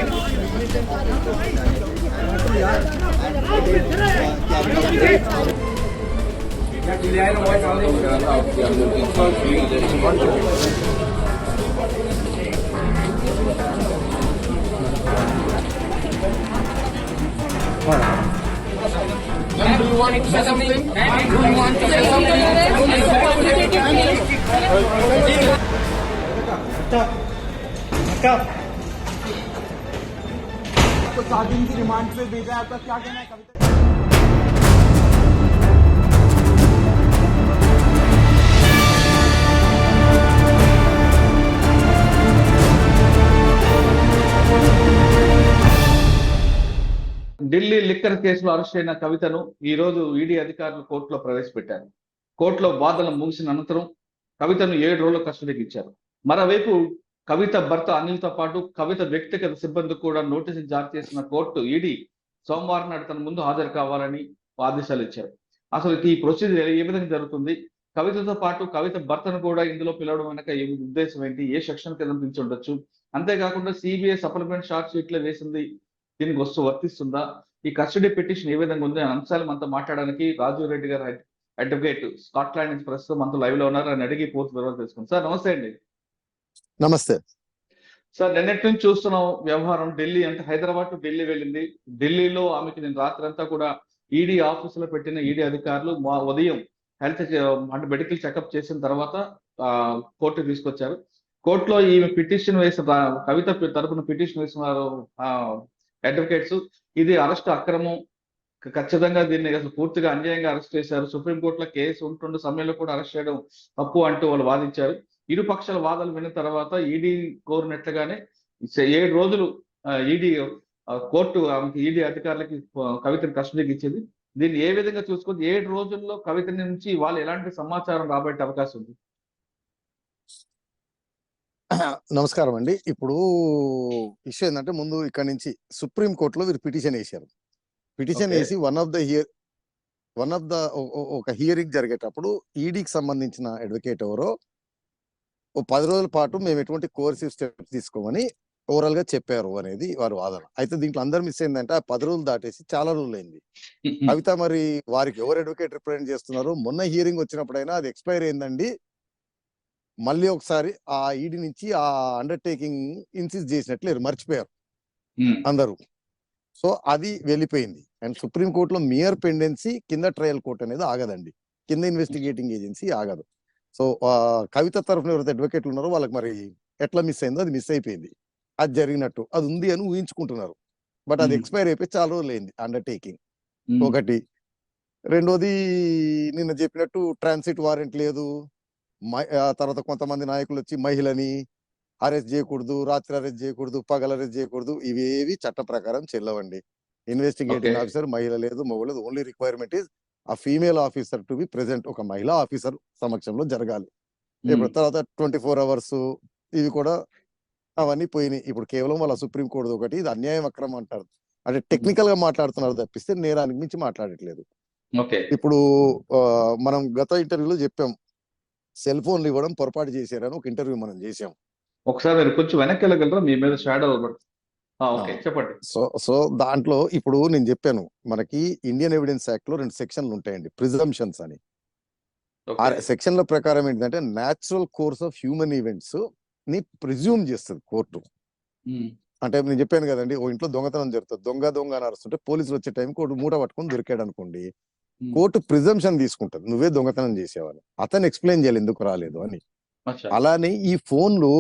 Do you want to say something? Do you want to say something? तो 7 दिन की remand पे भेजा है, आपका क्या कहना है कविता? ఢిల్లీ లిక్కర్ కేసులో అరెస్ట్ అయిన కవితను ఈ రోజు ఈడీ అధికారులు కోర్టులో ప్రవేశపెట్టారు. కోర్టులో వాదనలు ముగిసిన అనంతరం కవితను 7 రోజుల కస్టడీకి ఇచ్చారు. మరోవైపు కవిత భర్త అనిల్తో పాటు కవిత వ్యక్తిగత సిబ్బంది కూడా నోటీసులు జారీ చేసిన కోర్టు ఈడీ సోమవారం నాడు తన ముందు హాజరు కావాలని ఆదేశాలు ఇచ్చారు. అసలు ఈ ప్రొసీజర్ ఏ విధంగా జరుగుతుంది, కవితతో పాటు కవిత భర్తను కూడా ఇందులో పిలవడం వెనక ఏ ఉద్దేశం ఏంటి, ఏ సెక్షన్ కింద పిలిచి ఉండొచ్చు, అంతేకాకుండా సిబిఐ సప్లిమెంట్ షార్ట్ షీట్ లో వేసింది దీనికి వర్తిస్తుందా, ఈ కస్టడీ పిటిషన్ ఏ విధంగా ఉంది అనే అంశాలు మనతో మాట్లాడడానికి రాజీవ్ రెడ్డి గారు అడ్వకేట్ స్కాట్లాండ్ నుంచి ప్రస్తుతం మనతో లైవ్ లో ఉన్నారు. అని అడిగి పూర్తి వివరాలు తెలుసుకుంది. సార్ నమస్తే అండి. నమస్తే సార్, నిన్నటి నుంచి చూస్తున్నాం వ్యవహారం. ఢిల్లీ అంటే హైదరాబాద్ టు ఢిల్లీ వెళ్ళింది. ఢిల్లీలో ఆమెకి నేను రాత్రి అంతా కూడా ఈడీ ఆఫీసులో పెట్టిన ఈడీ అధికారులు ఉదయం హెల్త్ అంటే మెడికల్ చెకప్ చేసిన తర్వాత కోర్టుకు తీసుకొచ్చారు. కోర్టులో ఈమె పిటిషన్ వేసిన కవిత తరపున పిటిషన్ వేసిన అడ్వకేట్స్ ఇది అరెస్ట్ అక్రమం, ఖచ్చితంగా దీన్ని అసలు పూర్తిగా అన్యాయంగా అరెస్ట్ చేశారు, సుప్రీంకోర్టులో కేసు ఉంటుండే సమయంలో కూడా అరెస్ట్ చేయడం తప్పు అంటూ వాళ్ళు వాదించారు. ఇరు పక్షాల వాదనలు విన్న తర్వాత ఈడీ కోరినట్లుగానే 7 రోజులు ఈడీ కోర్టు ఈడీ అధికారులకి కవితని కస్టడీకి ఇచ్చింది. దీన్ని ఏ విధంగా చూసుకొని 7 రోజుల్లో కవిత నుంచి వాళ్ళు ఎలాంటి సమాచారం రాబట్టే అవకాశం ఉంది? నమస్కారం అండి. ఇప్పుడు విషయం ఏంటంటే, ముందు ఇక్కడ నుంచి సుప్రీం కోర్టులో వీరు పిటిషన్ వేశారు. పిటిషన్ వేసి ఒక హియరింగ్ జరిగేటప్పుడు ఈడీకి సంబంధించిన అడ్వకేట్ ఎవరో 10 రోజుల పాటు మేము ఎటువంటి కోర్సివ్ స్టెప్స్ తీసుకోమని ఓవరాల్ గా చెప్పారు అనేది వారి వాదన. అయితే దీంట్లో అందరు మిస్ అయిందంటే, ఆ 10 రోజులు దాటేసి చాలా రోజులు అయింది. కవిత మరి వారికి ఎవరు అడ్వకేట్ రిప్రజెంట్ చేస్తున్నారు, మొన్న హియరింగ్ వచ్చినప్పుడైనా అది ఎక్స్పైర్ అయిందండి, మళ్ళీ ఒకసారి ఆ ఈడీ నుంచి ఆ అండర్టేకింగ్ ఇన్సిస్ట్ చేసినట్లు మర్చిపోయారు అందరూ. సో అది వెళ్ళిపోయింది. అండ్ సుప్రీం కోర్టులో మియర్ పెండెన్సీ, కింద ట్రయల్ కోర్ట్ అనేది ఆగదండి, కింద ఇన్వెస్టిగేటింగ్ ఏజెన్సీ ఆగదు. సో కవిత తరఫున ఎవరైతే అడ్వకేట్లు ఉన్నారో వాళ్ళకి మరి ఎట్లా మిస్ అయిందో అది మిస్ అయిపోయింది. అది జరిగినట్టు అది ఉంది అని ఊహించుకుంటున్నారు. బట్ అది ఎక్స్పైర్ అయిపోయి చాలా రోజులు అయింది అండర్టేకింగ్. ఒకటి. రెండోది, నిన్న చెప్పినట్టు ట్రాన్సిట్ వారెంట్ లేదు. తర్వాత కొంతమంది నాయకులు వచ్చి మహిళని అరెస్ట్ చేయకూడదు, రాత్రి అరెస్ట్ చేయకూడదు, పగలు అరెస్ట్ చేయకూడదు, ఇవేవి చట్ట ప్రకారం చెల్లవండి. ఇన్వెస్టిగేటింగ్ ఆఫీసర్ మహిళ లేదు, మగ లేదు. ఓన్లీ రిక్వైర్మెంట్ ఇస్ ఆ female officer to be present. ఒక మహిళా ఆఫీసర్ సమక్షంలో జరగాలి. ఇప్పుడు తర్వాత 24 hours ఇవి కూడా అవన్నీ పోయినాయి. ఇప్పుడు కేవలం వాళ్ళ సుప్రీం కోర్టు ఒకటి, ఇది అన్యాయం అక్రమం అంటారు. అంటే టెక్నికల్ గా మాట్లాడుతున్నారు తప్పిస్తే నేరానికి మించి మాట్లాడట్లేదు. ఇప్పుడు మనం గత ఇంటర్వ్యూలో చెప్పాం, సెల్ ఫోన్లు ఇవ్వడం పొరపాటు చేశారని ఒక ఇంటర్వ్యూ మనం చేసాం. ఒకసారి మీరు కొంచెం వెనక్కి వెళ్ళగలరా, మీ మీద షాడో చెప్పండి. సో దాంట్లో ఇప్పుడు నేను చెప్పాను, మనకి ఇండియన్ ఎవిడెన్స్ యాక్ట్ లో 2 సెక్షన్లు ఉంటాయండి, ప్రిజంప్షన్స్ అని. ఆ సెక్షన్ల ప్రకారం ఏంటంటే, natural course of human events ని ప్రిజ్యూమ్ చేస్తుంది కోర్టు. అంటే నేను చెప్పాను కదండి, ఓ ఇంట్లో దొంగతనం జరుగుతుంది, దొంగ అని అరుస్తుంటే పోలీసులు వచ్చే టైం కోర్టు మూట పట్టుకొని దొరికాడు అనుకోండి, కోర్టు ప్రిజంప్షన్ తీసుకుంటది నువ్వే దొంగతనం చేసేవాళ్ళు, అతను ఎక్స్ప్లెయిన్ చేయాలి ఎందుకు రాలేదు అని. అలానే ఈ ఫోన్లు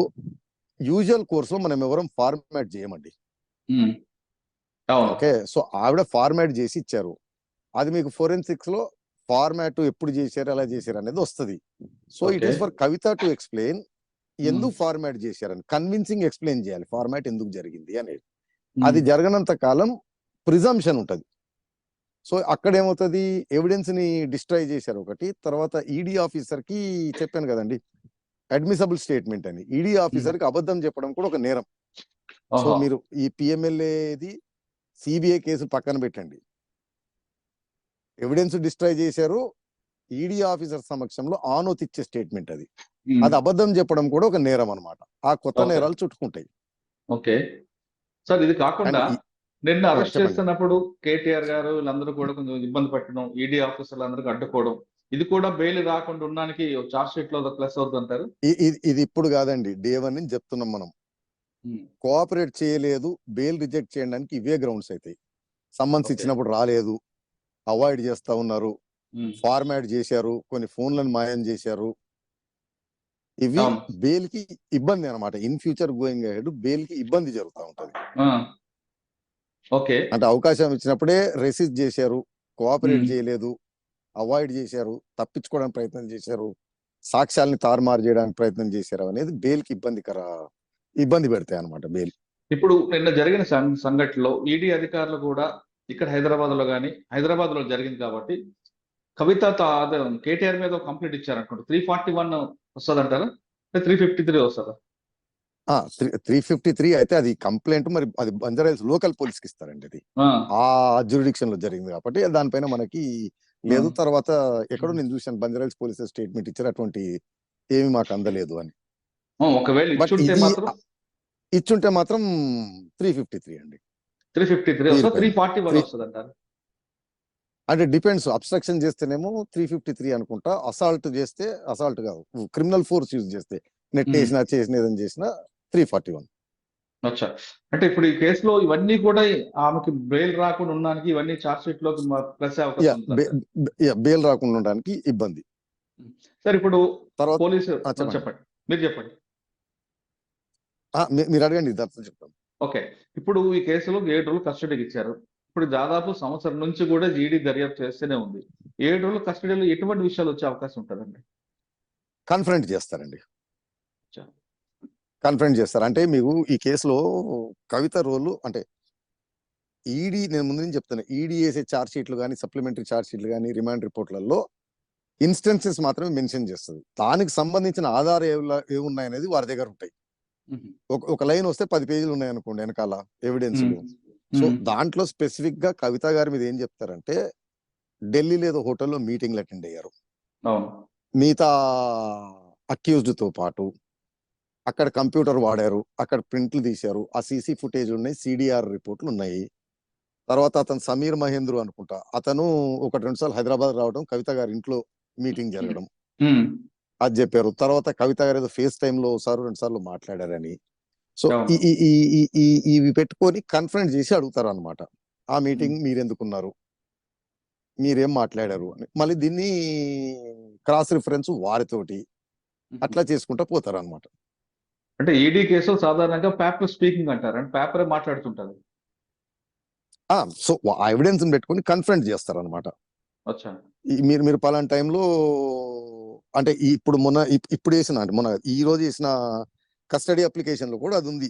యూజువల్ కోర్స్ లో మనం ఎవరం ఫార్మాట్ చేయమండి. ఓకే, సో ఆవిడ ఫార్మాట్ చేసి ఇచ్చారు. అది మీకు ఫోరెన్సిక్స్ లో ఫార్మాట్ ఎప్పుడు చేశారు, ఎలా చేశారు అనేది వస్తుంది. So it is for Kavitha to explain ఎందుకు ఫార్మాట్ చేశారని, కన్విన్సింగ్ ఎక్స్ప్లెయిన్ చేయాలి ఫార్మాట్ ఎందుకు జరిగింది అనేది. అది జరగనంత కాలం ప్రిజంప్షన్ ఉంటది. సో అక్కడ ఏమవుతుంది, ఎవిడెన్స్ ని డిస్ట్రాయ్ చేశారు ఒకటి. తర్వాత ఈడీ ఆఫీసర్ కి చెప్పాను కదండి, అడ్మిసబుల్ స్టేట్మెంట్ అని. ఈడీ ఆఫీసర్ కి అబద్ధం చెప్పడం కూడా ఒక నేరం. సో మీరు ఈ పిఎంఎల్ఏది సిబిఐ కేసు పక్కన పెట్టండి, ఎవిడెన్స్ డిస్ట్రాయ్ చేశారు, ఈడీ ఆఫీసర్ సమక్షంలో ఆనోత్ ఇచ్చే స్టేట్మెంట్ అది అబద్ధం చెప్పడం కూడా ఒక నేరం అనమాట. ఆ కొత్త నేరాలు చుట్టుకుంటాయి. సార్ ఇది కాకుండా అండ్ నిన్న అరెస్ట్ చెప్పండి. చేస్తున్నప్పుడు కేటీఆర్ గారు వీళ్ళందరూ కూడా కొంచెం ఇబ్బంది పెట్టడం, ఈడీ ఆఫీసర్లందరికీ అడ్డుకోవడం, ఇది కూడా బెయిల్ రాకుండా ఉండడానికి చార్జ్ షీట్ లో ప్లస్ అవుతుంది అంటారు. ఇది ఇప్పుడు కాదండి, డే 1 నుంచి చెప్తున్నాం మనం. కోఆపరేట్ చేయలేదు, బెయిల్ రిజెక్ట్ చేయడానికి ఇవే గ్రౌండ్స్ అవుతాయి. Summons Okay. ఇచ్చినప్పుడు రాలేదు, అవాయిడ్ చేస్తా ఉన్నారు, ఫార్మాట్ చేశారు, కొన్ని ఫోన్లను మాయం చేశారు. ఇవి అవును. బెయిల్ కి ఇబ్బంది అన్నమాట. In future going ahead bail కి ఇబ్బంది జరుగుతూ ఉంటది. ఓకే. అంటే అవకాశం ఇచ్చినప్పుడే రెసిస్ట్ చేశారు, కోఆపరేట్ Hmm. చేయలేదు, అవాయిడ్ చేశారు, తప్పించుకోవడానికి ప్రయత్నం చేశారు, సాక్ష్యాలని తారుమారు చేయడానికి ప్రయత్నం చేశారు అనేది బెయిల్ కి ఇబ్బంది పెడతాయి అన్నమాట బెయిల్. ఇప్పుడు నిన్న జరిగిన సంఘటనలో ఈడీ అధికారులు కూడా ఇక్కడ హైదరాబాద్ లో జరిగింది కాబట్టి కవిత కేటీఆర్ మీద కంప్లైంట్ ఇచ్చారనుకుంటా. 341 వస్తుంది అంటారా, 353 వస్తుందా? 353 అయితే అది కంప్లైంట్, మరి అది బంజారాహిల్స్ లోకల్ పోలీస్ కి ఇస్తారండి. అది ఆ జ్యూరిడిక్షన్ లో జరిగింది కాబట్టి దానిపైన మనకి లేదు. తర్వాత ఎక్కడో నేను చూశాను, బంజారాహిల్స్ పోలీస్ స్టేట్మెంట్ ఇచ్చారు, అటువంటి ఏమి మాకు అందలేదు అని. ఒకవేళ బట్ ఇచ్చుంటే మాత్రం 353 అండి. 353 వస్తుంది, 341 వస్తుంది అంటారు. అంటే డిపెండ్స్. అబ్స్ట్రక్షన్ చేస్తేనేమో 353 అనుకుంటా, అసాల్ట్ చేస్తే, అసాల్ట్ కాదు, క్రిమినల్ ఫోర్స్ యూజ్ చేస్తే, నెట్టేసినా చేసిన ఏదైనా చేసినా 341. అచ్చా, అంటే ఇప్పుడు ఈ కేసులో ఇవన్నీ కూడా ఆమెకి బెయిల్ రాకుండా ఉండడానికి ఇవన్నీ చార్జ్ షీట్ లోకి ప్లస్ అవకాశం ఉంది. బెయిల్ రాకుండా ఉండడానికి ఇబ్బంది. సార్ ఇప్పుడు తర్వాత పోలీసు చెప్పండి. చెప్పండి, మీరు చెప్పండి. మీరు అడగండి, దాంతో చెప్తాను. ఓకే, ఇప్పుడు ఈ కేసులో 7 రోజులు కస్టడీకి ఇచ్చారు. ఇప్పుడు దాదాపు సంవత్సరం నుంచి కూడా ఈడీ దర్యాప్తు చేస్తూనే ఉంది. 7 రోజులు కస్టడీలో ఎటువంటి విషయాలు వచ్చే అవకాశం ఉంటుందండి? కన్ఫరెంట్ చేస్తారండి. అచ్చా. కన్ఫరెంట్ చేస్తారు అంటే మీకు ఈ కేసులో కవిత రోలు అంటే ఈడీ, నేను ముందు నుంచి చెప్తాను, ఈడీ వేసే ఛార్జ్ షీట్లు కానీ, సప్లిమెంటరీ ఛార్జ్ షీట్లు కానీ, రిమాండ్ రిపోర్ట్లలో ఇన్స్టెన్సెస్ మాత్రమే మెన్షన్ చేస్తుంది. దానికి సంబంధించిన ఆధారాలు ఏమున్నాయనేది వారి దగ్గర ఉంటాయి. ఒక లైన్ వస్తే 10 పేజీలు ఉన్నాయి అనుకోండి వెనకాల ఎవిడెన్స్. సో దాంట్లో స్పెసిఫిక్ గా కవిత గారి మీద ఏం చెప్తారంటే, ఢిల్లీలో ఏదో హోటల్లో మీటింగ్లు అటెండ్ అయ్యారు మిగతా అక్యూజ్డ్ తో పాటు. అక్కడ కంప్యూటర్ వాడారు, అక్కడ ప్రింట్లు తీశారు, ఆ సీసీ ఫుటేజ్ ఉన్నాయి, సిడిఆర్ రిపోర్ట్లు ఉన్నాయి. తర్వాత అతను సమీర్ మహేంద్రు అనుకుంటా, అతను 1-2 సార్లు హైదరాబాద్ రావడం, కవిత గారి ఇంట్లో మీటింగ్ జరగడం, అది చెప్పారు. తర్వాత కవిత గారు ఏదో ఫేస్ టైమ్ లో 1-2 సార్లు మాట్లాడారని. సో ఇవి పెట్టుకొని కన్ఫరెంట్ చేసి అడుగుతారు అనమాట, ఆ మీటింగ్ మీరెందుకున్నారు, మీరేం మాట్లాడారు అని. మళ్ళీ దీన్ని క్రాస్ రిఫరెన్స్ వారితోటి అట్లా చేసుకుంటా పోతారు అనమాట. అంటే ఈడీ కేసులు సాధారణంగా పేపర్ స్పీకింగ్ అంటారు, అంటే పేపరే మాట్లాడుతుంటారు. సో ఆ ఎవిడెన్స్ పెట్టుకొని కన్ఫరెంట్ చేస్తారు అనమాట. అచ్చా. మీరు పలానా టైంలో అంటే ఇప్పుడు ఇప్పుడు వేసిన, అంటే ఈ రోజు వేసిన కస్టడీ అప్లికేషన్ లో కూడా అది ఉంది.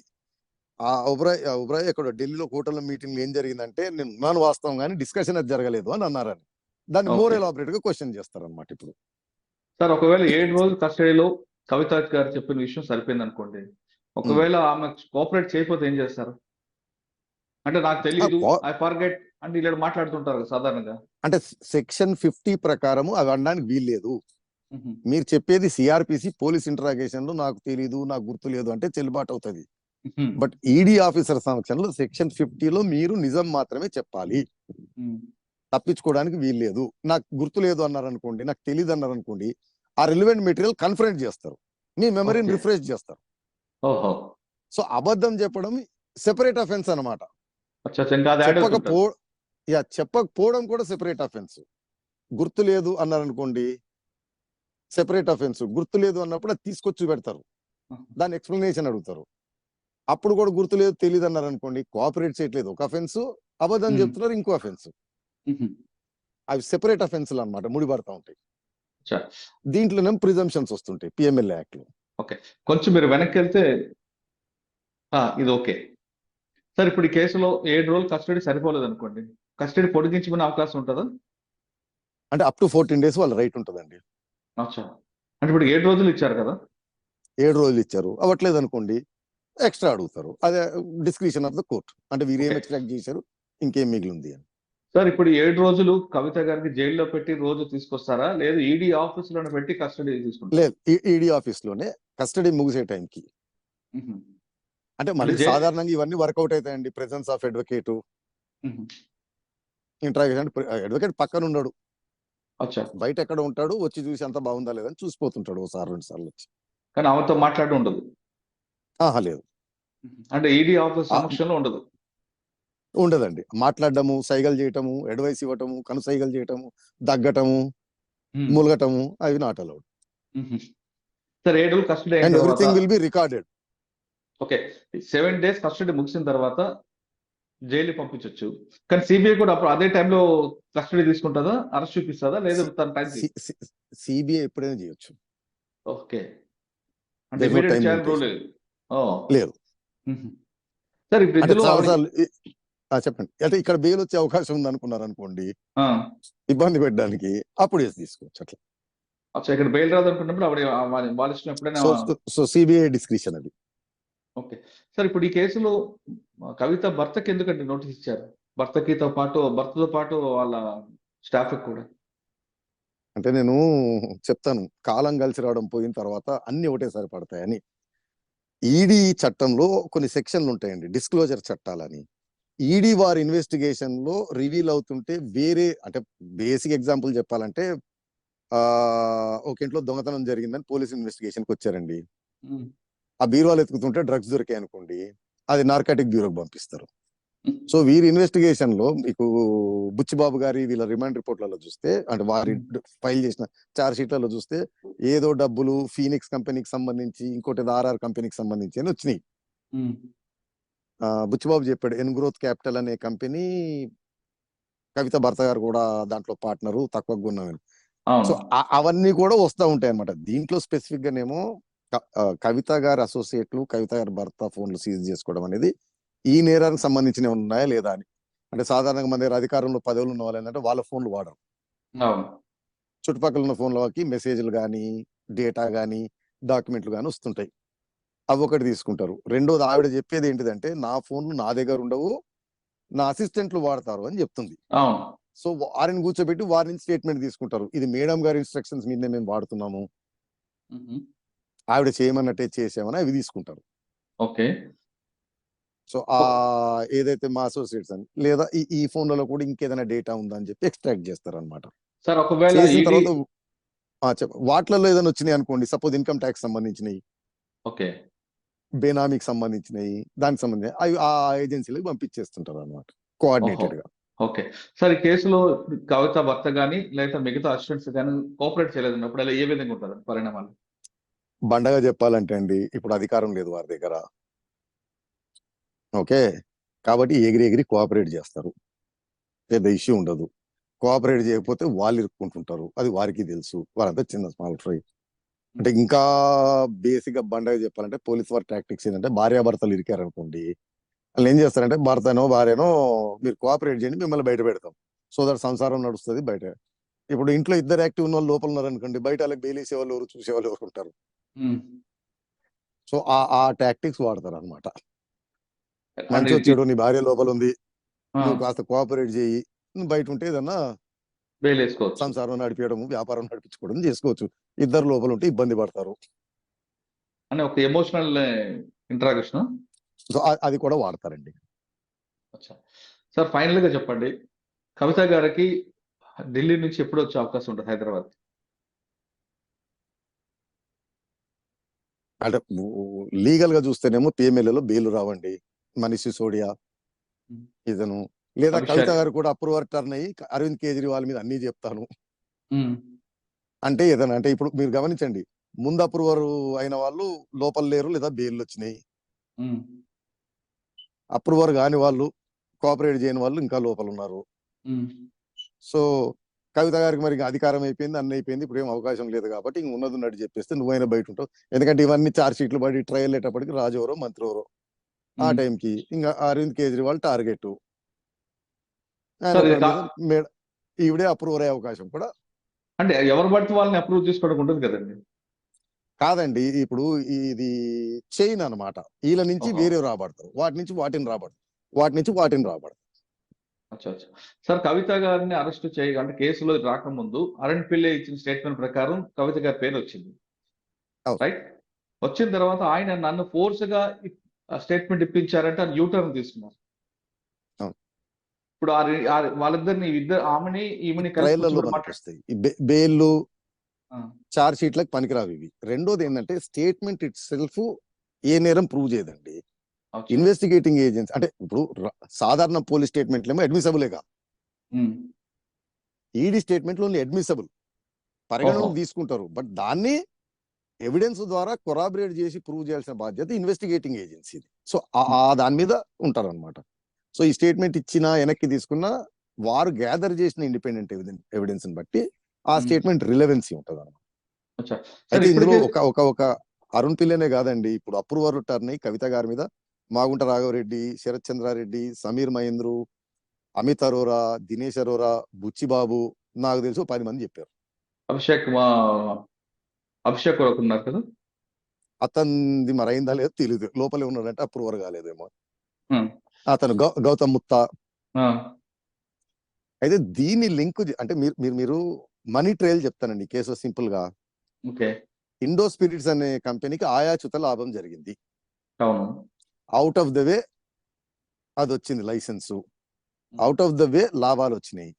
ఆ ఉబ్రాయ్ ఎక్కడ ఢిల్లీలో హోటల్ మీటింగ్ ఏం జరిగిందంటే, నేను ఉన్నాను వాస్తవం కానీ డిస్కషన్ అది జరగలేదు అని అన్నారని. దాన్ని మోర్ ఎలాబరేట్ గా క్వశ్చన్ చేస్తారనమాట. ఇప్పుడు సార్ ఒకవేళ 7 రోజులు కస్టడీలో కవిత గారు చెప్పిన విషయం సరిపోయింది అనుకోండి, ఒకవేళ ఆమె కోఆపరేట్ చేయకపోతే ఏం చేస్తారు? అంటే నాకు తెలియదు, ఐ ఫర్గెట్ అంటే ఇలా మాట్లాడుతుంటారు సాధారణంగా. అంటే సెక్షన్ 50 ప్రకారం అవి అనడానికి వీల్లేదు. మీరు చెప్పేది సిఆర్పిసి పోలీస్ ఇంటరాగేషన్ లో నాకు తెలీదు, నాకు గుర్తు లేదు అంటే చెల్లుబాటు అవుతుంది. బట్ ఈడీ ఆఫీసర్ సమక్షంలో సెక్షన్ 50లో మీరు నిజం మాత్రమే చెప్పాలి, తప్పించుకోవడానికి వీల్లేదు. నాకు గుర్తు లేదు అన్నారు అనుకోండి, నాకు తెలియదు అన్నారు అనుకోండి, ఆ రిలివెంట్ మెటీరియల్ కన్ఫరెంట్ చేస్తారు, మీ మెమరీని రిఫ్రెష్ చేస్తారు. సో అబద్ధం చెప్పడం సెపరేట్ అఫెన్స్ అనమాట. చెప్పకపోవడం కూడా సెపరేట్ అఫెన్స్. గుర్తు లేదు అన్నారు అనుకోండి, సెపరేట్ అఫెన్స్. గుర్తు లేదు అన్నప్పుడు అది తీసుకొచ్చి పెడతారు, దాని ఎక్స్ప్లెనేషన్ అడుగుతారు. అప్పుడు కూడా గుర్తు లేదు, తెలియదు అన్నారు అనుకోండి, కోఆపరేట్ చేయట్లేదు ఒక అఫెన్స్, అబద్ధం చెప్తున్నారు ఇంకో అఫెన్స్. అవి సెపరేట్ అఫెన్స్లు అనమాట, ముడిపడతా ఉంటాయి. దీంట్లోనే ప్రిజంప్షన్స్ వస్తుంటాయి పిఎంఎల్ఏ యాక్ట్ లో. ఓకే, కొంచెం మీరు వెనక్కి వెళ్తే ఇది ఓకే సార్. ఇప్పుడు ఈ కేసులో 7 రోజులు కస్టడీ సరిపోలేదు అనుకోండి, కస్టడీ పొడిగించుకునే అవకాశం ఉంటుందా? అంటే అప్ టు 14 days వాళ్ళ రైట్ ఉంటుందండి. అచ్చా, అంటే ఇప్పుడు 7 రోజులు ఇచ్చారు కదా, 7 రోజులు ఇచ్చారు, అవ్వట్లేదు అనుకోండి ఎక్స్ట్రా అడుగుతారు. అదే డిస్క్రిషన్ ఆఫ్ ద కోర్ట్, అంటే వీరేం ఎక్స్ట్రాక్ట్ చేశారు, ఇంకేం మిగిలింది అని. సార్ ఇప్పుడు 7 రోజులు కవిత గారికి జైల్లో పెట్టి రోజు తీసుకొస్తారా, లేదు ఈడీ ఆఫీస్ లోనే పెట్టి కస్టడీ తీసుకుంటారా? లేదు, ఈడీ ఆఫీస్ లోనే కస్టడీ ముగిసే టైంకి అంటే మళ్ళీ జై సాధారణంగా ఇవన్నీ వర్కౌట్ అవుతాయండి. Presence of advocate, interrogation. Advocate పక్కన ఉండడు, అచ్చా. బయట ఎక్కడ ఉంటాడు, వచ్చి చూసి అంత బాగుందా లేదని చూసిపోతుంటాడు ఒకసారి 2 సార్లు వచ్చి. కానీ ఆమెతో మాట్లాడడం ఉండదు. ఆహా లేదు. అంటే ఈడీ ఆఫీస్ సమక్షంలో ఉండదు. ఉండదండి. మాట్లాడడము, సైగలు చేయటము, అడ్వైస్ ఇవ్వటము, కనుసైగలు చేయటము, దగ్గటము, మూలగటము అవి నాట్ అలౌడ్. సార్ 7 రోజులు కస్టడీ అయిన అండ్ తర్వాత everything will be recorded. Okay 7 days custody ముగిసిన తర్వాత జైలు పంపించవచ్చు. కానీ సిబిఐ కూడా అప్పుడు అదే టైంలో కస్టడీ తీసుకుంటుందా, అరెస్ట్ చూపిస్తుందా, లేదా తన టైం సిబిఐ ఎప్పుడైనా చేయొచ్చు. ఓకే. అంటే There's no ఇమీడియట్ time చేయాలని రూల్ limitation. లేదు. లేదు. సార్ ఇప్పుడు అంటే ఇందులో చాలాసార్లు చెప్పండి. అంటే ఇక్కడ బెయిల్ వచ్చే అవకాశం ఉంది అనుకున్నారు అనుకోండి, ఇబ్బంది పెట్టడానికి, అప్పుడు వేసి తీసుకోవచ్చు అట్లా. అచ్చా ఇక్కడ బెయిల్ రాదనుకున్నప్పుడు ఆవిడ వాళ్ళ ఇష్టం ఎప్పుడైనా. సో సిబిఐ డిస్క్రిషన్ అది. ఓకే సార్ ఇప్పుడు ఈ కేసులో కవిత భర్తకి ఎందుకంటే నోటీస్ ఇచ్చారు? భర్తతో పాటు వాళ్ళ స్టాఫ్ కూడా. అంటే నేను చెప్తాను, కాలం కలిసి రావడం పోయిన తర్వాత అన్ని ఒకటేసారి పడతాయని. ఈడీ చట్టంలో కొన్ని సెక్షన్లు ఉంటాయండి, డిస్క్లోజర్ చట్టాలని. ఈడీ వారి ఇన్వెస్టిగేషన్ లో రివీల్ అవుతుంటే వేరే, అంటే బేసిక్ ఎగ్జాంపుల్ చెప్పాలంటే ఒక ఇంట్లో దొంగతనం జరిగిందని పోలీస్ ఇన్వెస్టిగేషన్కి వచ్చారండి. ఆ బీరువాలు ఎత్తుకుతుంటే డ్రగ్స్ దొరికాయి అనుకోండి, అది నార్కాటిక్ బ్యూరోకి పంపిస్తారు. సో వీరి ఇన్వెస్టిగేషన్ లో మీకు బుచ్చిబాబు గారి వీళ్ళ రిమాండ్ రిపోర్ట్లలో చూస్తే, అంటే వారి ఫైల్ చేసిన చార్జ్ షీట్లలో చూస్తే ఏదో డబ్బులు ఫీనిక్స్ కంపెనీకి సంబంధించి, ఇంకోటి ఆర్ఆర్ కంపెనీకి సంబంధించి అని వచ్చినాయి. బుచ్చిబాబు చెప్పాడు, ఎన్గ్రోత్ క్యాపిటల్ అనే కంపెనీ, కవిత భర్త గారు కూడా దాంట్లో పార్ట్నరు, తక్కువ ఉన్నామని. సో అవన్నీ కూడా వస్తూ ఉంటాయి అనమాట. దీంట్లో స్పెసిఫిక్ గానేమో కవిత గారి అసోసియేట్లు, కవిత గారి భర్త ఫోన్లు సీజ్ చేసుకోవడం అనేది ఈ నేరానికి సంబంధించినవి ఉన్నాయా లేదా అని. అంటే సాధారణంగా మన దగ్గర అధికారంలో పదవులు ఉన్న వాళ్ళు ఏంటంటే వాళ్ళ ఫోన్లు వాడరు, చుట్టుపక్కల ఉన్న ఫోన్లకి మెసేజ్లు కానీ, డేటా కానీ, డాక్యుమెంట్లు కానీ వస్తుంటాయి, అవి ఒకటి తీసుకుంటారు. రెండోది ఆవిడ చెప్పేది ఏంటిదంటే, నా ఫోన్లు నా దగ్గర ఉండవు, నా అసిస్టెంట్లు వాడతారు అని చెప్తుంది. సో వారిని కూర్చోబెట్టి వారి నుంచి స్టేట్మెంట్ తీసుకుంటారు, ఇది మేడం గారి ఇన్స్ట్రక్షన్స్ మీదనే మేము వాడుతున్నాము, ఆవిడ చేయమన్నట్టే చేసామని అవి తీసుకుంటారు. ఓకే. సో ఏదైతే మా అసోసియేట్స్ అని, లేదా ఈ ఫోన్లలో కూడా ఇంకేదైనా డేటా ఉందా అని చెప్పి ఎక్స్ట్రాక్ట్ చేస్తారు అనమాట. సార్ ఒకవేళ చేసిన తర్వాత వాటిలలో ఏదైనా వచ్చినాయి అనుకోండి, సపోజ్ ఇన్కమ్ ట్యాక్స్ సంబంధించినవి, ఓకే, బేనామీకి సంబంధించినవి, దానికి సంబంధించి అవి ఆ ఏజెన్సీలకు పంపించేస్తుంటారు అనమాట, కోఆర్డినేటెడ్ గా. ఓకే సార్ ఈ కేసులో కవిత భర్త గానీ లేదా మిగతా అసిస్టెంట్స్ కానీ కోఆపరేట్ చేయలేదన్నప్పుడు అలా ఏ విధంగా ఉంటుంది పరిణామాలు? బండగా చెప్పాలంటే అండి, ఇప్పుడు అధికారం లేదు వారి దగ్గర, ఓకే, కాబట్టి ఎగిరి కోఆపరేట్ చేస్తారు, పెద్ద ఇష్యూ ఉండదు. కోఆపరేట్ చేయకపోతే వాళ్ళు ఇరుక్కుంటుంటారు, అది వారికి తెలుసు, వారంతా చిన్న స్మాల్ ఫ్రై. అంటే ఇంకా బేసిక్ గా బండగా చెప్పాలంటే పోలీస్ వారి టాక్టిక్స్ ఏంటంటే, భార్యాభర్తలు ఇరికారు అనుకోండి, వాళ్ళు ఏం చేస్తారంటే భర్తనో భార్యనో మీరు కోఆపరేట్ చేయండి, మిమ్మల్ని బయట పెడతాం, సో దట్ సంసారం నడుస్తుంది బయట. ఇప్పుడు ఇంట్లో ఇద్దరు యాక్టివ్ ఉన్న వాళ్ళు లోపల ఉన్నారనుకోండి, బయట వాళ్ళకి బెయిలేసే వాళ్ళు ఎవరు, చూసేవాళ్ళు ఎవరు ఉంటారు. సో ఆ టాక్టిక్స్ వాడతారు అనమాట. మంచి వచ్చాడు, నీ భార్య లోపల ఉంది, నువ్వు కాస్త కోఆపరేట్ చేయి, నువ్వు బయట ఉంటే ఏదన్నా సంసారం నడిపించడం, వ్యాపారం నడిపించుకోవడం చేసుకోవచ్చు. ఇద్దరు లోపల ఉంటే ఇబ్బంది పడతారు అని ఒక ఎమోషనల్ ఇంటరాక్షన్. సో అది కూడా వాడతారండి. సార్ ఫైనల్ గా చెప్పండి, కవిత గారికి ఢిల్లీ నుంచి ఎప్పుడు వచ్చే అవకాశం ఉంటుంది హైదరాబాద్? అంటే లీగల్ గా చూస్తేనేమో పిఎంఎల్ఏలో బెయిల్ రావండి, మనీష్ సిసోడియా ఇతను, లేదా కవిత గారు కూడా అప్రూవర్ టర్న్ అయ్యి అరవింద్ కేజ్రీవాల్ మీద అన్ని చెప్తాను అంటే ఏదైనా, అంటే ఇప్పుడు మీరు గమనించండి, ముందు అప్రూవర్ అయిన వాళ్ళు లోపల లేరు, లేదా బెయిల్ వచ్చినాయి. అప్రూవర్ కాని వాళ్ళు, కోఆపరేట్ చేయని వాళ్ళు ఇంకా లోపల ఉన్నారు. సో కవిత గారికి మరి అధికారం అయిపోయింది, అన్ని అయిపోయింది, ఇప్పుడు ఏం అవకాశం లేదు కాబట్టి ఇంక ఉన్నది ఉన్నట్టు చెప్పేస్తే నువ్వైనా బయట ఉంటావు. ఎందుకంటే ఇవన్నీ చార్జ్ షీట్లు పడి ట్రయల్ అయ్యేటప్పటికి రాజు ఎవరో మంత్రి ఎవరో, ఆ టైంకి ఇంకా అరవింద్ కేజ్రీవాల్ టార్గెట్, ఈవిడే అప్రూవర్ అయ్యే అవకాశం కూడా. అంటే ఎవరు పడితే వాళ్ళని అప్రూవ్ చేసుకోవడం ఉంటుంది కదండి? కాదండి, ఇప్పుడు ఇది చైన్ అనమాట, వీళ్ళ నుంచి వేరే రాబడతారు, వాటి నుంచి వాటిని రాబడతారు, వాటి నుంచి వాటిని రాబడతారు. సార్ కవిత గారిని అరెస్ట్ అంటే కేసులో రాకముందు అరణ్ పిల్లే ఇచ్చిన స్టేట్మెంట్ ప్రకారం కవిత గారి పేరు వచ్చింది, రైట్? వచ్చిన తర్వాత ఆయన నన్ను ఫోర్స్ గా స్టేట్మెంట్ ఇప్పించారంటే అది యూటర్న్ తీసుకున్నారు. అవును. ఇప్పుడు వాళ్ళిద్దరిని ఆమెని ఈమెని కలిసి ట్రయల్లలో కూర్చోబెట్టి మనకు మాట్లాడు. వస్తాయి ఈ బెయిల్లు ఆ, చార్జ్ షీట్లకు పనికిరావు ఇవి. రెండోది ఏంటంటే స్టేట్మెంట్ ఇట్ సెల్ఫ్ ఏ నేరం ప్రూవ్ చేయదండి. అచ్చా. ఇన్వెస్టిగేటింగ్ ఏజెన్సీ అంటే ఇప్పుడు సాధారణ పోలీస్ స్టేట్మెంట్లేమో అడ్మిసబులేగా, ఉమ్, ఈడీ స్టేట్మెంట్లు ఓన్లీ అడ్మిసబుల్, పరిగణనకు తీసుకుంటారు. బట్ దాన్ని ఎవిడెన్స్ ద్వారా కొరాబరేట్ చేసి ప్రూవ్ చేయాల్సిన బాధ్యత ఇన్వెస్టిగేటింగ్ ఏజెన్సీది. సో దాని మీద ఉంటారు అనమాట. సో ఈ స్టేట్మెంట్ ఇచ్చినా వెనక్కి తీసుకున్నా వారు గ్యాదర్ చేసిన ఇండిపెండెంట్ ఎవిడెన్స్ బట్టి ఆ స్టేట్మెంట్ రిలవెన్సీ ఉంటుంది అనమాట. అచ్చా. సరే, అయితే ఇందులో ఇప్పటికే ఒక అరుణ్ పిల్లనే కాదండి, ఇప్పుడు అప్రూవర్ టర్ని కవిత గారి మీద మాగుంట రాఘవరెడ్డి, శరత్ చంద్రారెడ్డి, సమీర్ మహేంద్రు, అమిత్ అరోరా, దినేష్ అరోరా, బుచ్చిబాబు, నాకు తెలుసు 10 మంది చెప్పారు. అభిషేక్ కూడా ఉన్నారు కదా. అతనిది మరైందా లేదో తెలియదు, లోపలే ఉన్నాడంటే అప్రూవర్ కాలేదేమో. ఉమ్, అతను గౌతమ్ ముత్తా. ఆ, అయితే దీన్ని లింక్ అంటే మీరు మనీ ట్రయల్ చెప్తానండి కేసు సింపుల్ గా. ఓకే. ఇండో స్పిరిట్స్ అనే కంపెనీకి ఆయాచుత లాభం జరిగింది. అవును. అవుట్ ఆఫ్ ద వే అది వచ్చింది licence, out of the way లాభాలు వచ్చినాయి.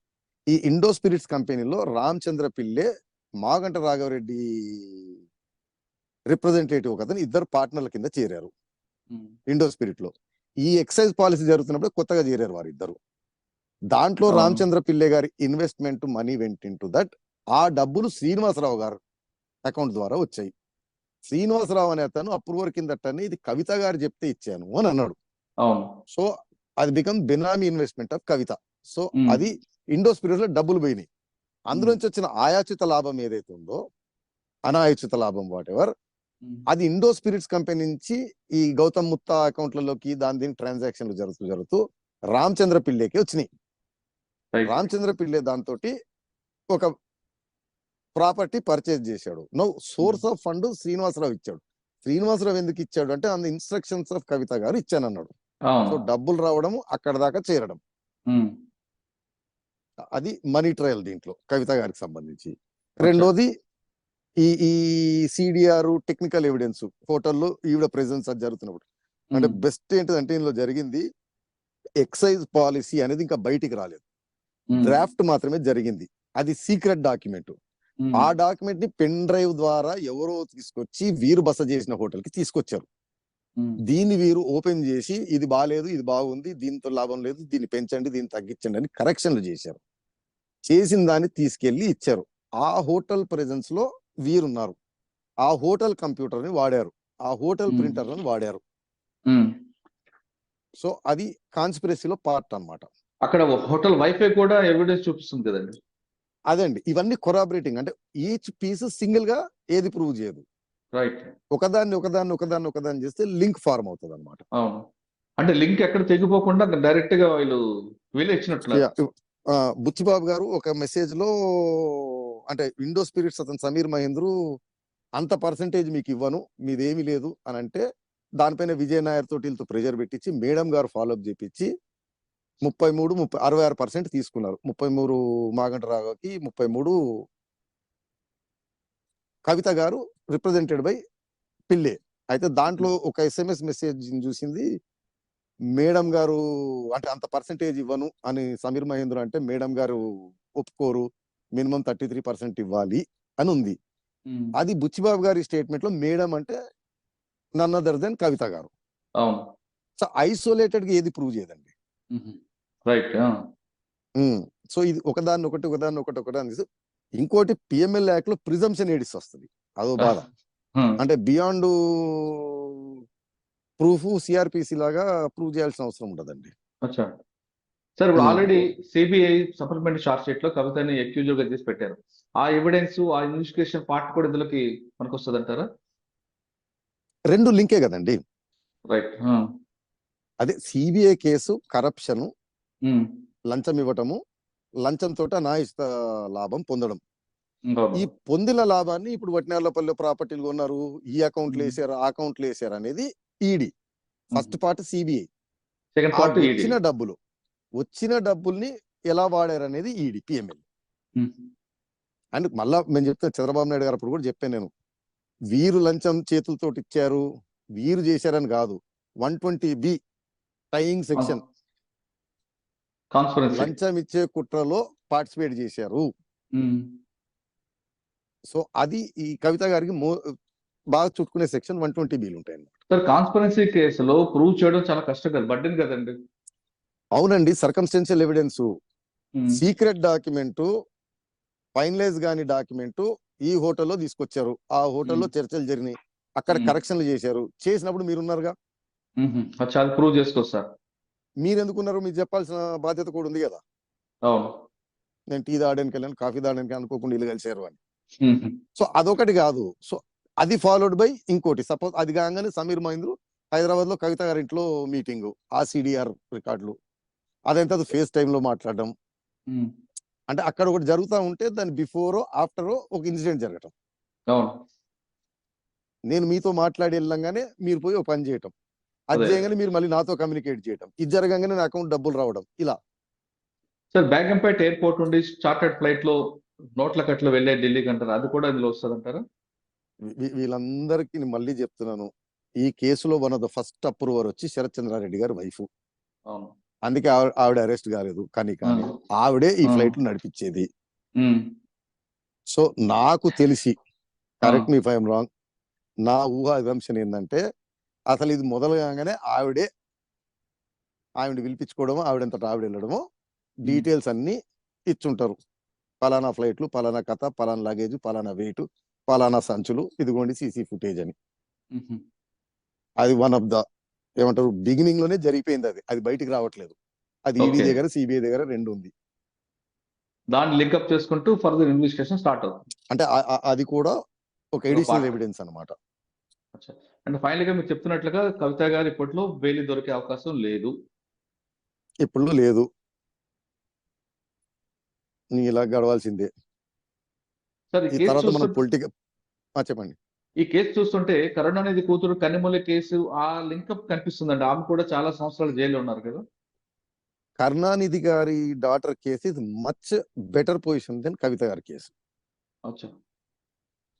ఈ ఇండో స్పిరిట్స్ కంపెనీలో రామచంద్ర పిల్లే, మాగంట రాఘవరెడ్డి రిప్రజెంటేటివ్ ఒక అతను, ఇద్దరు పార్ట్నర్ల కింద చేరారు ఉమ్, ఇండో స్పిరిట్ లో. ఈ ఎక్సైజ్ పాలసీ జరుగుతున్నప్పుడు కొత్తగా చేరారు వారిద్దరు. దాంట్లో అవును. రామచంద్ర పిల్లే గారి investment money went in to that. ఆ డబ్బులు శ్రీనివాసరావు గారు అకౌంట్ ద్వారా వచ్చాయి. శ్రీనివాసరావు అనే అతను అప్రూవర్ కిందటని ఇది కవిత గారు చెప్తే ఇచ్చాను అని అన్నాడు. అవును. సో అది become benami investment of Kavitha. So um, అది ఇండో స్పిరిట్ లో డబ్బులు పోయినాయి. అందులోంచి వచ్చిన ఆయాచిత లాభం ఏదైతే ఉందో, అనాయాచిత లాభం వాట్ ఎవర్, ఉమ్, అది ఇండో స్పిరిట్స్ కంపెనీ నుంచి ఈ గౌతమ్ ముత్తా అకౌంట్లలోకి దీని ట్రాన్సాక్షన్లు జరుగుతూ రామచంద్ర పిల్లేకి వచ్చినాయి. రైట్. రామచంద్ర పిల్లే దాంతో ఒక ప్రాపర్టీ పర్చేజ్ చేశాడు. No source of fund Srinivasarao ఇచ్చాడు. శ్రీనివాసరావు ఎందుకు ఇచ్చాడు అంటే అంద ఇన్స్ట్రక్షన్స్ ఆఫ్ కవిత గారు ఇచ్చానన్నాడు. సో అవును. డబ్బులు రావడం, అక్కడ దాకా చేరడం, ఉమ్, అది మనీ ట్రయల్ దీంట్లో కవిత గారికి సంబంధించి. అచ్చా. రెండోది ఈ సిడిఆర్ టెక్నికల్ ఎవిడెన్స్ హోటల్లో ఈవిడ ప్రెజెన్స్ అది జరుగుతున్నప్పుడు. అంటే ఉమ్, బెస్ట్ ఏంటంటే ఇందులో జరిగింది ఎక్సైజ్ పాలసీ అనేది ఇంకా బయటికి రాలేదు, ఉమ్, డ్రాఫ్ట్ మాత్రమే జరిగింది. అది సీక్రెట్ డాక్యుమెంట్. ఉమ్, ఆ డాక్యుమెంట్ ని పెన్ డ్రైవ్ ద్వారా ఎవరో తీసుకొచ్చి వీరు బస చేసిన హోటల్ కి తీసుకొచ్చారు. ఉమ్, దీన్ని వీరు ఓపెన్ చేసి ఇది బాగాలేదు, ఇది బాగుంది, దీంతో లాభం లేదు, దీన్ని పెంచండి, దీన్ని తగ్గించండి అని కరెక్షన్లు చేశారు. చేసిన దాన్ని తీసుకెళ్లి ఇచ్చారు. ఆ హోటల్ ప్రెజెన్స్ లో వీరున్నారు. ఆ హోటల్ కంప్యూటర్ ని వాడారు, ఆ హోటల్ ఉమ్, ప్రింటర్లను వాడారు. ఉమ్. సో అది కాన్స్పిరసీలో పార్ట్ అన్నమాట. అక్కడ హోటల్ వైఫై కూడా ఎవిడెన్స్ చూపిస్తుంది కదండి. అదండి, ఇవన్నీ కొరాబరేటింగ్. అంటే ఈచ్ పీస్ సింగిల్ గా ఏది ప్రూవ్ చేయదు, రైట్. ఒకదాన్ని చేస్తే లింక్ ఫార్మ్ అవుతుంది అనమాట. అవును. అంటే లింక్ ఎక్కడ తెగిపోకుండా డైరెక్ట్ గా వీళ్ళు ఇచ్చినట్లు. బుచ్చిబాబు గారు ఒక మెసేజ్ లో అంటే ఇండో స్పిరిట్స్ అతను సమీర్ మహేంద్రు అంత పర్సంటేజ్ మీకు ఇవ్వను, మీదేమీ లేదు అని అంటే, దానిపైన విజయ్ నాయర్ తోటి వీళ్ళతో ప్రెజర్ పెట్టించి మేడం గారు ఫాలోఅప్ చేపించి 66% తీసుకున్నారు. 33 మాగంట రాఘవకి, 33 కవిత గారు రిప్రజెంటెడ్ బై పిల్లే. అయితే దాంట్లో ఒక SMS మెసేజ్ చూసింది, మేడం గారు అంటే అంత పర్సంటేజ్ ఇవ్వను అని సమీర్ మహేంద్ర అంటే, మేడం గారు ఒప్పుకోరు, మినిమం 33% ఇవ్వాలి అని ఉంది. ఉమ్, అది బుచ్చిబాబు గారి స్టేట్మెంట్ లో మేడం అంటే నన్ అదర్ దెన్ కవిత గారు. అవును. సో ఐసోలేటెడ్ గా ఏది ప్రూవ్ చేయదండి. రైట్. సో ఇది ఒకదాన్ని ఒకటి అని. ఇంకోటి పిఎంఎల్ యాక్ట్ లో ప్రిజంప్షన్ ఎడిస్ వస్తుంది, అదో బాధ. అంటే బియాండ్ ప్రూఫ్ సిఆర్పిసి లాగా ప్రూవ్ చేయాల్సిన అవసరం ఉండదండి. అచ్చా. సార్, ఇప్పుడు already CBI supplementary charge sheet లో కవితని అక్యూజర్ గా చేసి పెట్టారు. ఆ ఎవిడెన్స్, ఆ ఇన్వెస్టిగేషన్ పార్ట్ కూడా ఇందులోకి మనకు వస్తుంది అంటారా? రెండు లింకే కదండి. రైట్. అదే సిబిఐ కేసు కరప్షన్, లంచం ఇవ్వటము, లంచంతో అనాయిత లాభం పొందడం. ఈ పొందిన లాభాన్ని ఇప్పుడు వట్టినేళ్లపల్లి ప్రాపర్టీలు కొన్నారు, ఈ అకౌంట్లు వేసారు, ఆ అకౌంట్లు వేసారు అనేది ED. First part CBI. Second part వచ్చిన డబ్బుల్ని ఎలా వాడారు అనేది ఈడీ పిఎంఎల్. అండ్ మళ్ళా మేము చెప్తే చంద్రబాబు నాయుడు గారు అప్పుడు కూడా చెప్పాను నేను, వీరు లంచం చేతులతో ఇచ్చారు, వీరు చేశారని కాదు, 120B టైయింగ్ సెక్షన్ కాన్స్పరెన్సీ. లంచం ఇచ్చే కుట్రలో పార్టిసిపేట్ చేశారు. సో అది ఈ కవిత గారికి బాగా చుట్టుకునే సెక్షన్ 120Bలు ఉంటాయి అన్నమాట. సార్ కాన్స్పరెన్సీ కేసులో ప్రూవ్ చేయడం చాలా కష్టం కదా, బర్డెన్ కదండి. అవునండి, circumstantial evidence, secret document, finalize కాని డాక్యుమెంట్ ఈ హోటల్లో తీసుకొచ్చారు, ఆ హోటల్లో చర్చలు జరిగినాయి, అక్కడ కరెక్షన్లు చేశారు, చేసినప్పుడు మీరున్నారుగా, అది చాలా ప్రూవ్ చేసుకోవచ్చు సార్. మీరు ఎందుకున్నారు, మీరు చెప్పాల్సిన బాధ్యత కూడా ఉంది కదా. అవును, నేను టీ తాగడానికి వెళ్ళాను, కాఫీ తాగడానికి అనుకోకుండా ఇల్లు కలిసారు అని. సో అదొకటి కాదు. సో అది ఫాలోడ్ బై ఇంకోటి. సపోజ్ అది కాగానే సమీర్ మహేంద్రు హైదరాబాద్ లో కవిత గారి ఇంట్లో మీటింగ్, ఆ సిడిఆర్ రికార్డులు, అదంతా ఫేస్ టైమ్ లో మాట్లాడడం, అంటే అక్కడ ఒకటి జరుగుతూ ఉంటే దాని బిఫోరో ఆఫ్టరో ఒక ఇన్సిడెంట్ జరగటం. నేను మీతో మాట్లాడి వెళ్ళంగానే మీరు పోయి ఒక పని చేయటం, అది చేయగానే మీరు మళ్ళీ నాతో కమ్యూనికేట్ చేయటం, ఇది జరగగానే నా అకౌంట్ డబ్బులు రావడం, ఇలా. సార్ బేగంపేట ఎయిర్పోర్ట్ నుండి చార్టర్డ్ ఫ్లైట్ లో నోట్ల కట్లు వెళ్ళే ఢిల్లీకి అంటారు, అది కూడా ఇందులో వస్తుంది అంటారా? వీళ్ళందరికీ నేను మళ్ళీ చెప్తున్నాను, ఈ కేసులో one of the first approver వచ్చి శరత్ చంద్రారెడ్డి గారి వైఫ్. అవును, అందుకే ఆవిడ అరెస్ట్ కాలేదు, కానీ ఆవిడే ఈ ఫ్లైట్ నడిపించేది. సో నాకు తెలిసి, correct me if I'm wrong, నా ఊహా అజంప్షన్ ఏంటంటే అసలు ఇది మొదలు కాగానే ఆవిడ పిలిపించుకోవడమో, ఆవిడంతటా ఆవిడ వెళ్ళడమో, డీటెయిల్స్ అన్ని ఇచ్చుంటారు. పలానా ఫ్లైట్లు, పలానా కథ, పలానా లగేజ్, పలానా వెయిట్, పలానా సంచులు, ఇదిగోండి సీసీ ఫుటేజ్ అని. అది వన్ ఆఫ్ ద ఏమంటారు బిగినింగ్ లోనే జరిగిపోయింది. అది బయటికి రావట్లేదు. అది ఈడీ దగ్గర, సిబిఐ దగ్గర రెండు ఉంది. దాన్ని లింక్అప్ చేసుకుంటూ ఫర్దర్ ఇన్వెస్టిగేషన్ స్టార్ట్ అవుతుంది. అంటే అది కూడా ఒక ఎడిషనల్ ఎవిడెన్స్ అన్నమాట. అంటే ఫైనల్ గా మీరు చెప్తున్నట్లుగా కవిత గారు ఇప్పట్లో బెయిల్ దొరికే అవకాశం లేదు, ఇప్పుడు లేదు, నీ ఇలా గడవాల్సిందే. ఈ తర్వాత మనం పొలిటికల్ చెప్పండి. ఈ కేసు చూస్తుంటే కరుణానిధి కూతురు కనిమొళి కేసు ఆ లింకప్ కనిపిస్తుందండి. ఆమె కూడా చాలా సంవత్సరాలు జైల్లో ఉన్నారు కదా. కరుణానిధి గారి daughter case is much better position than Kavitha గారి కేసు.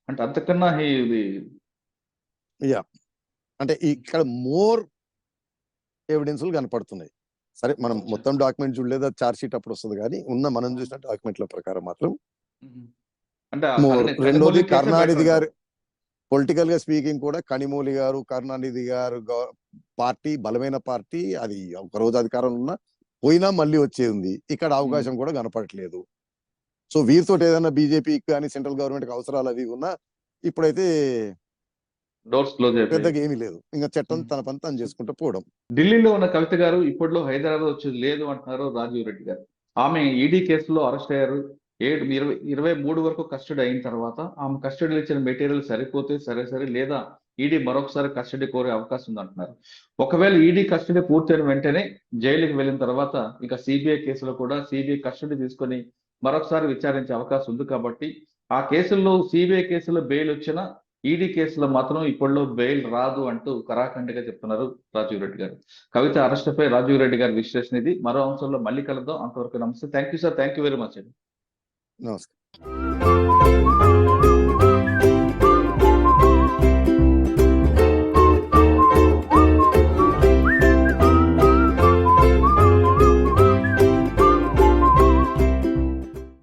అంటే అంతకన్నా అంటే ఇక్కడ మోర్ ఎవిడెన్స్లు కనపడుతున్నాయి. సరే, మనం మొత్తం డాక్యుమెంట్ చూడలేదు, చార్జ్ షీట్ అప్పుడు వస్తుంది, కానీ మనం చూసిన డాక్యుమెంట్ల ప్రకారం మాత్రం రెండోది కరుణానిధి గారు పొలిటికల్ గా స్పీకింగ్ కూడా, కనిమొళి గారు, కరుణానిధి గారు పార్టీ బలమైన పార్టీ, అది ఒక రోజు అధికారంలో ఉన్నా పోయినా మళ్ళీ వచ్చేది ఉంది. ఇక్కడ అవకాశం కూడా కనపడట్లేదు. సో వీరితో ఏదైనా బీజేపీకి కానీ సెంట్రల్ గవర్నమెంట్ కి అవసరాలు అవి ఉన్నా ఇప్పుడైతే డోర్స్ క్లోజ్ అయిపోయాయి, పెద్దగా ఏమీ లేదు. ఇంకా చట్టం తన పని తను చేసుకుంటూ పోవడం. ఢిల్లీలో ఉన్న కవిత గారు ఇప్పట్లో హైదరాబాద్ వచ్చేది లేదు అంటున్నారు రాజీవ్ రెడ్డి గారు. ఆమె ఈడీ కేసులో అరెస్ట్ అయ్యారు. 23 వరకు కస్టడీ అయిన తర్వాత ఆమె కస్టడీలో ఇచ్చిన మెటీరియల్ సరిపోతే సరే, లేదా ఈడీ మరొకసారి కస్టడీ కోరే అవకాశం ఉంది అంటున్నారు. ఒకవేళ ఈడీ కస్టడీ పూర్తయిన వెంటనే జైలుకి వెళ్ళిన తర్వాత ఇక సిబిఐ కేసులో కూడా సిబిఐ కస్టడీ తీసుకొని మరొకసారి విచారించే అవకాశం ఉంది. కాబట్టి ఆ కేసుల్లో సిబిఐ కేసులో బెయిల్ వచ్చినా ఈడీ కేసులో మాత్రం ఇప్పట్లో బెయిల్ రాదు అంటూ కరాఖండిగా చెప్తున్నారు రాజీవ్ రెడ్డి గారు. కవిత అరెస్ట్ పై రాజీవ్ రెడ్డి గారి విశ్లేషణ ఇది. మరో అంశంలో మళ్ళీ కలుద్దాం. అంతవరకు నమస్తే. Thank you sir. Thank you very much అండి. నమస్కారం.